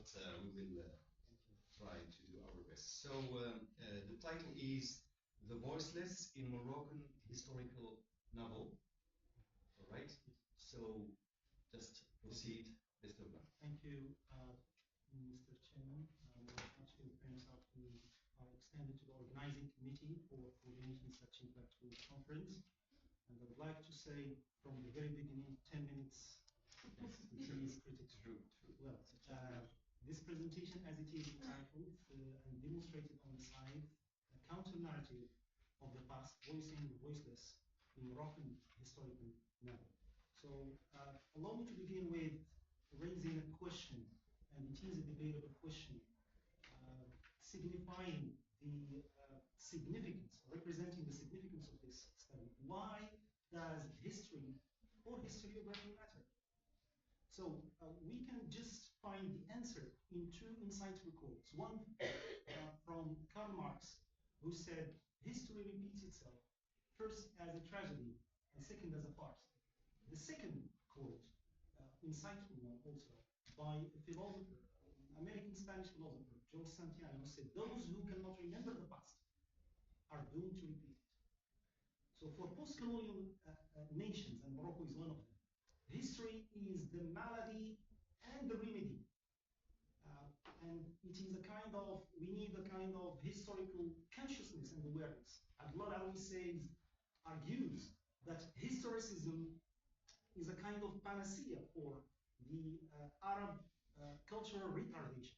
but we will try to do our best. So the title is The Voiceless in Moroccan Historical Novel. All right, so just proceed, Mr. Blanc. Thank you, Mr. Chairman. Actually, thanks out to extended to the organizing committee for coordinating such impactful conference. And I would like to say from the very beginning, 10 minutes is critical. Well, this presentation, as it is entitled and demonstrated on the slide, a counter-narrative of the past, voicing the voiceless in Moroccan historical novel. So allow me to begin with raising a question, and it is a debatable question, signifying the significance, representing the significance of this study. Why does history or historiography matter? So we can just find the answer in two insightful quotes. One from Karl Marx, who said, history repeats itself, first as a tragedy, and second as a farce. The second quote, insightful one also, by a philosopher, American Spanish philosopher, George Santiago, said, those who cannot remember the past are doomed to repeat it. So for post-colonial nations, and Morocco is one of them, history is the malady and the remedy. And it is a kind of, we need a kind of historical consciousness and awareness. Abdullah Al-Said argues that historicism is a kind of panacea for the Arab cultural retardation.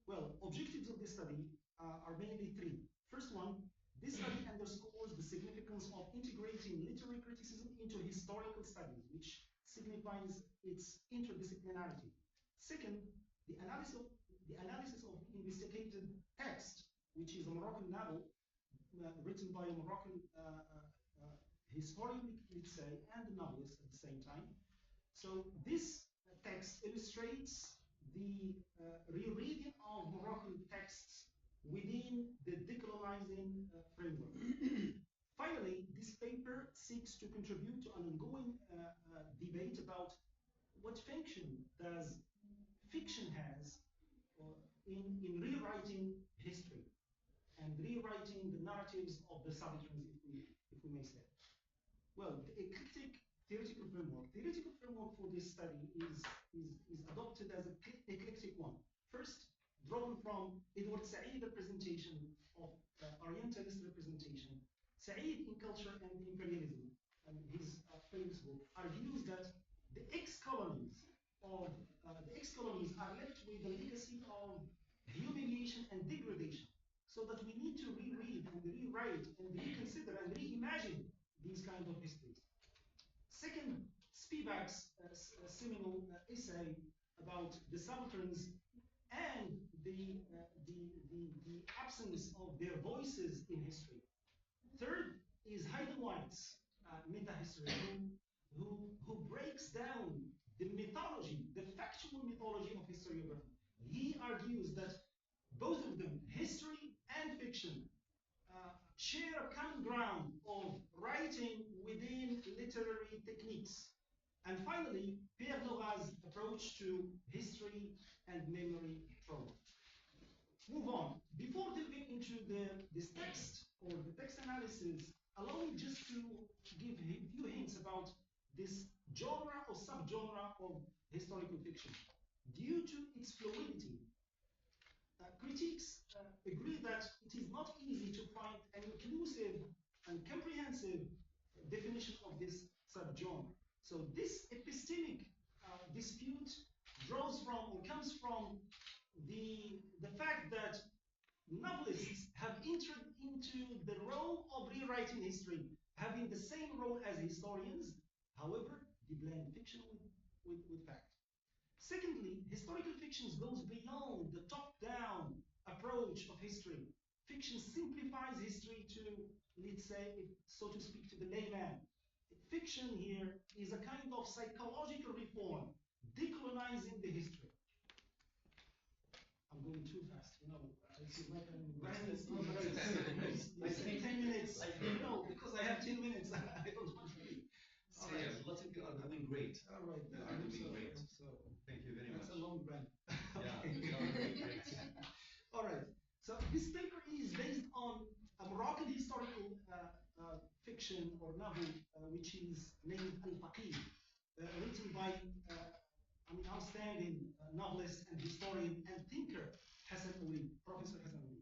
Well, objectives of this study are mainly three. First one, this study underscores the significance of integrating literary criticism into historical studies, which signifies its interdisciplinarity. Second, the analysis of the investigated text, which is a Moroccan novel written by a Moroccan historian, let's say, and a novelist at the same time. So this text illustrates the rereading of Moroccan texts within the decolonizing framework. Finally, this paper seeks to contribute to an ongoing debate about what function does fiction has in rewriting history and rewriting the narratives of the subalterns, if we may say. Well, the eclectic theoretical framework for this study is adopted as an eclectic one. First, drawn from Edward Said's representation of Orientalist representation. Said in Culture and Imperialism, and his famous book, argues that the ex-colonies are left with a legacy of humiliation and degradation, so that we need to reread and rewrite and reconsider and reimagine these kind of histories. Second, Spivak's seminal essay about the subalterns and the absence of their voices in history. Third is Hayden White's meta-history, who breaks down the mythology, the factual mythology of historiography. He argues that both of them, history and fiction, share a common ground of writing within literary techniques. And finally, Pierre Nora's approach to history and memory trauma. Move on. Before delving into this text or the text analysis, allow me just to give a few hints about this genre or subgenre of historical fiction. Due to its fluidity, critics agree that it is not easy to find an inclusive and comprehensive definition of this subgenre. So this epistemic dispute draws from or comes from the fact that novelists have entered into the role of rewriting history, having the same role as historians. However, they blend fiction with fact. Secondly, historical fiction goes beyond the top-down approach of history. Fiction simplifies history to, let's say, so to speak, to the layman. Fiction here is a kind of psychological reform, decolonizing the history. I'm going too fast, you know. I feel like I'm running. I say 10 minutes. No, because I have 10 minutes. I don't want to read. So yeah, lots of you are doing great. All right. You are doing great. So thank you very much. That's a long run. Yeah. fiction or novel which is named Al-Faqih, written by outstanding novelist and historian and thinker Hassan Uri, Professor Hassan Uri.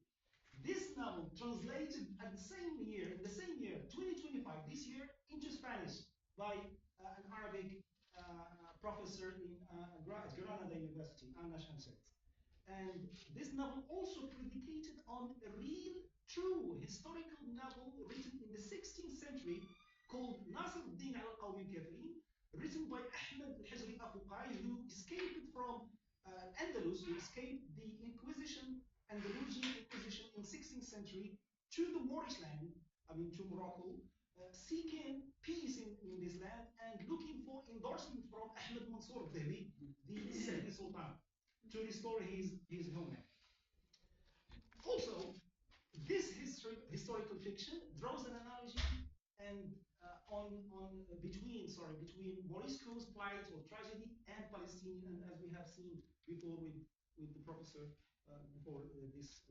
This novel translated at the same year, in the same year, 2025, this year, into Spanish by an Arabic professor in Granada University, Anna Shamset. And this novel also predicated on a real, true historical novel written in the 16th century called Nasr al-Din al-Qawmi al-Kafirin, written by Ahmed al-Hajri Afuqai, who escaped from Andalus, who escaped the Inquisition, Andalusian Inquisition in 16th century to the Moorish land, to Morocco, seeking peace in this land and looking for endorsement from Ahmed Mansour al-Dehli, the Sayyid Sultan, to restore his homeland. Also, this historical fiction draws an analogy and between Morisco's plight or tragedy and Palestinian, as we have seen before with the professor before this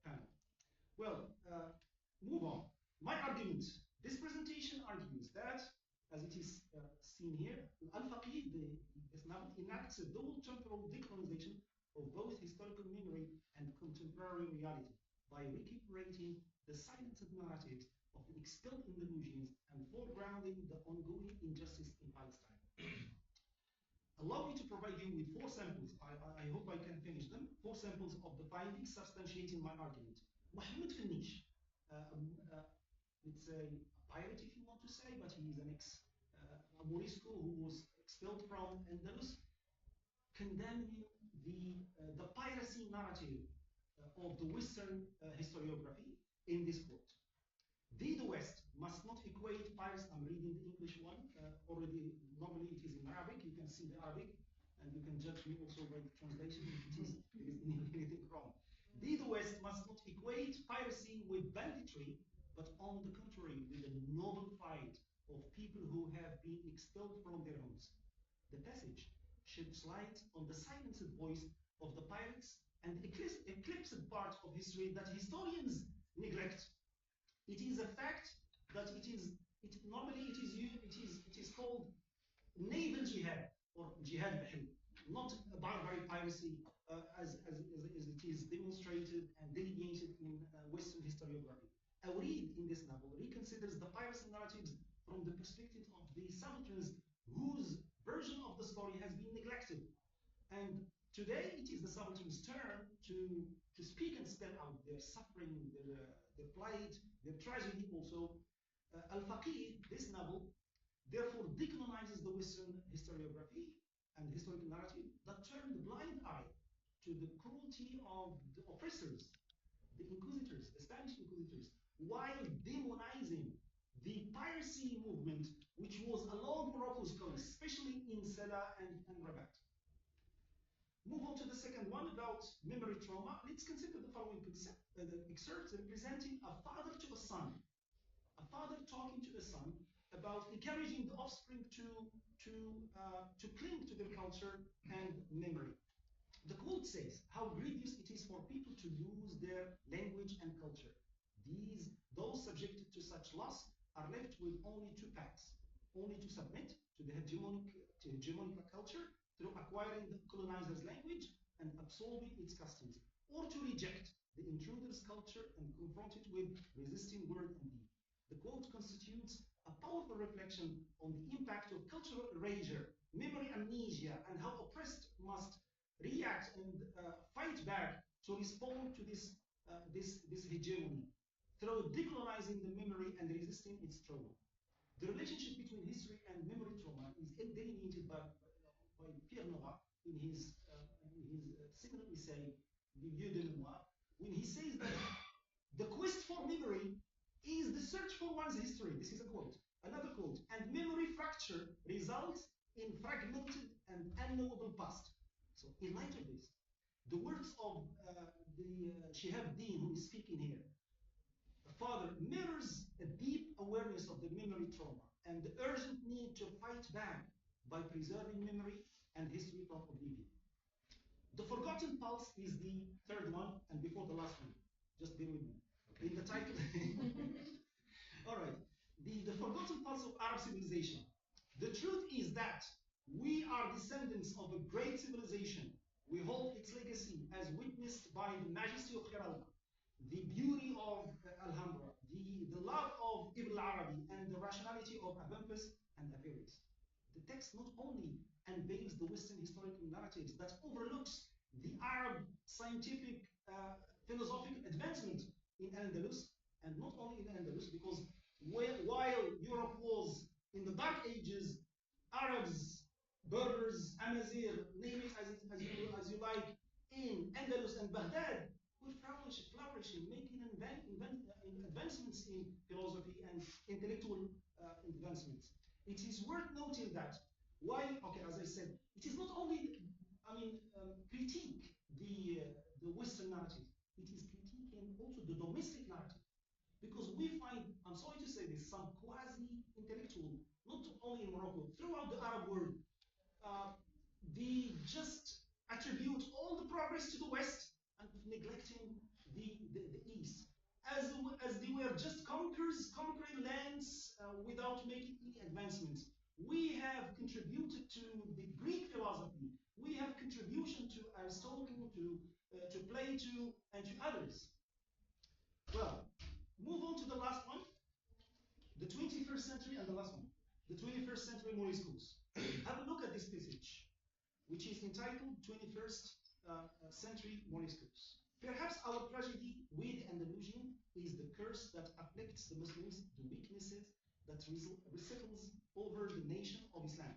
panel. Well, move on. My argument. This presentation argues that, as it is seen here, Al-Faqih, this novel, enacts a dual temporal decolonization of both historical memory and contemporary reality by recuperating the silenced narratives of the expelled Andalusians and foregrounding the ongoing injustice in Palestine. Allow me to provide you with 4 samples. I hope I can finish them. 4 samples of the findings substantiating my argument. Mohammed Finnish, it's a pirate if you want to say, but he is an Morisco who was expelled from Andalus, condemning the piracy narrative of the Western historiography in this quote. The West must not equate piracy. I'm reading the English one already. Normally it is in Arabic. You can see the Arabic, and you can judge me also by the translation if it is anything wrong. The West must not equate piracy with banditry, but on the contrary, with a noble fight of people who have been expelled from their homes. The passage sheds light on the silenced voice of the pirates and the eclipsed part of history that historians neglect. It is a fact that normally it is called naval jihad or jihad bahri, not barbary piracy as it is demonstrated and delineated in Western historiography. Awreed in this novel reconsiders the piracy narratives from the perspective of the subalterns whose version of the story has been neglected. And today it is the subalterns' turn to speak and spell out their suffering, their plight, their tragedy also. Al-Faqih, this novel, therefore decolonizes the Western historiography and historical narrative that turned a blind eye to the cruelty of the oppressors, the inquisitors, the Spanish inquisitors, while demonizing the piracy movement which was along Morocco's coast, especially in Seda and Rabat. Move on to the second one about memory trauma. Let's consider the following excerpts representing a father to a son. A father talking to a son about encouraging the offspring to cling to their culture and memory. The quote says, "How grievous it is for people to lose their language and culture. Those subjected to such loss are left with only 2 paths: only to submit to the hegemonic culture through acquiring the colonizer's language and absorbing its customs, or to reject the intruder's culture and confront it with resisting word and deed." The quote constitutes a powerful reflection on the impact of cultural erasure, memory amnesia, and how oppressed must react and fight back to respond to this hegemony through decolonizing the memory and resisting its trauma. The relationship between history and memory trauma is delineated by Pierre Nora in his seminal essay, Le Vieux de Mémoire, when he says that the quest for memory is the search for one's history. This is a quote. Another quote. "And memory fracture results in fragmented and unknowable past." So in light of this, the words of the Shihab Din, who is speaking here, a father, mirrors a deep awareness of the memory trauma and the urgent need to fight back by preserving memory and history from oblivion. The Forgotten Pulse is the third one, and before the last one. Just bear with me. In the title. All right. the forgotten pulse of Arab civilization. The truth is that we are descendants of a great civilization. We hold its legacy as witnessed by the majesty of Kerala, the beauty of Alhambra, the love of Ibn Arabi, and the rationality of Abumpus and Averroes. The text not only unveils the Western historical narratives but overlooks the Arab scientific philosophical advancement in Al-Andalus, and not only in Al-Andalus, because while Europe was in the Dark Ages, Arabs, Berbers, Amazigh, name it as you like, in Andalus and Baghdad, were flourishing, making advancements in philosophy and intellectual advancements. It is worth noting that while, okay, as I said, it is not only, critique the Western narrative, it is critiquing also the domestic narrative. Because we find, I'm sorry to say this, some quasi-intellectual, not only in Morocco, throughout the Arab world, they just attribute all the progress to the West and neglecting the East. As they were just conquering lands without making any advancements. We have contributed to the Greek philosophy. We have contribution to Aristotle, to Plato, and to others. Well, move on to the last one, the 21st century, and the last one, the 21st century Moriscos. Have a look at this passage, which is entitled 21st century Moriscos. Perhaps our tragedy with Andalusian is the curse that afflicts the Muslims, the weaknesses that resettles over the nation of Islam.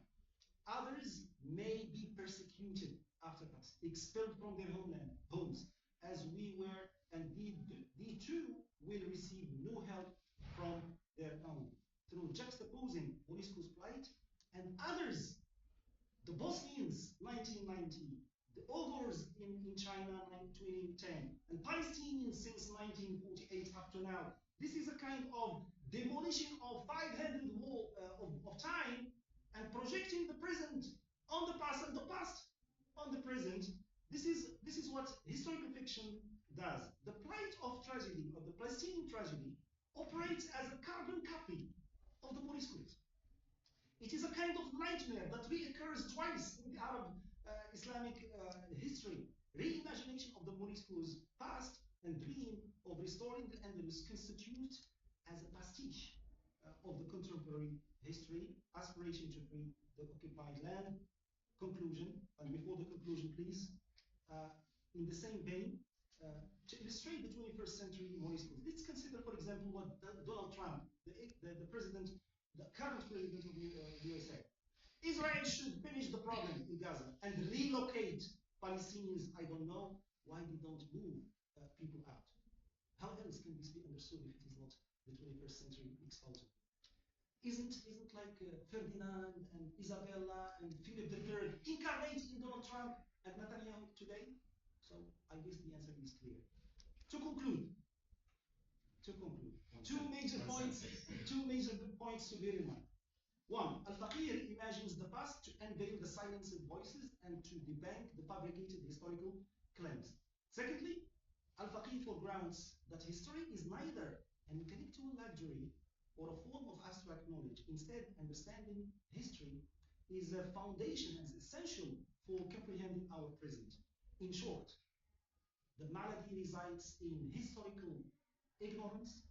Others may be persecuted after us, expelled from their homes, as we were, and they too will receive no help from their own. Through juxtaposing Morisco's plight and others, the Bosnians, 1990, the Uyghurs in China, 2010, and Palestinians since 1948 up to now. This is a kind of demolition of 500 wall of time and projecting the present on the past and the past on the present. This is what historical fiction does. The plight of tragedy, of the Palestinian tragedy, operates as a carbon copy of the Moriscos. It is a kind of nightmare that reoccurs twice in the Arab Islamic history. Reimagination of the Moriscos' past and dream of restoring the Andalus constitute as a pastiche of the contemporary history, aspiration to free the occupied land. Conclusion, and before the conclusion, please, in the same vein, to illustrate the 21st century Moriscos, let's consider, for example, what Donald Trump, the president, the current president of the USA. Israel should finish the problem in Gaza and relocate Palestinians. I don't know why they don't move people out. How else can this be understood if it is not the 21st century exalted? Isn't like Ferdinand and Isabella and Philip III incarnate in Donald Trump and Netanyahu today? So I guess the answer is clear. To conclude, two major points to bear in mind. One, Al-Faqir imagines the past to unveil the silenced voices and to debunk the fabricated historical claims. Secondly, Al-Faqir foregrounds that history is neither an intellectual luxury or a form of abstract knowledge. Instead, understanding history is a foundation and essential for comprehending our present. In short, the malady resides in historical ignorance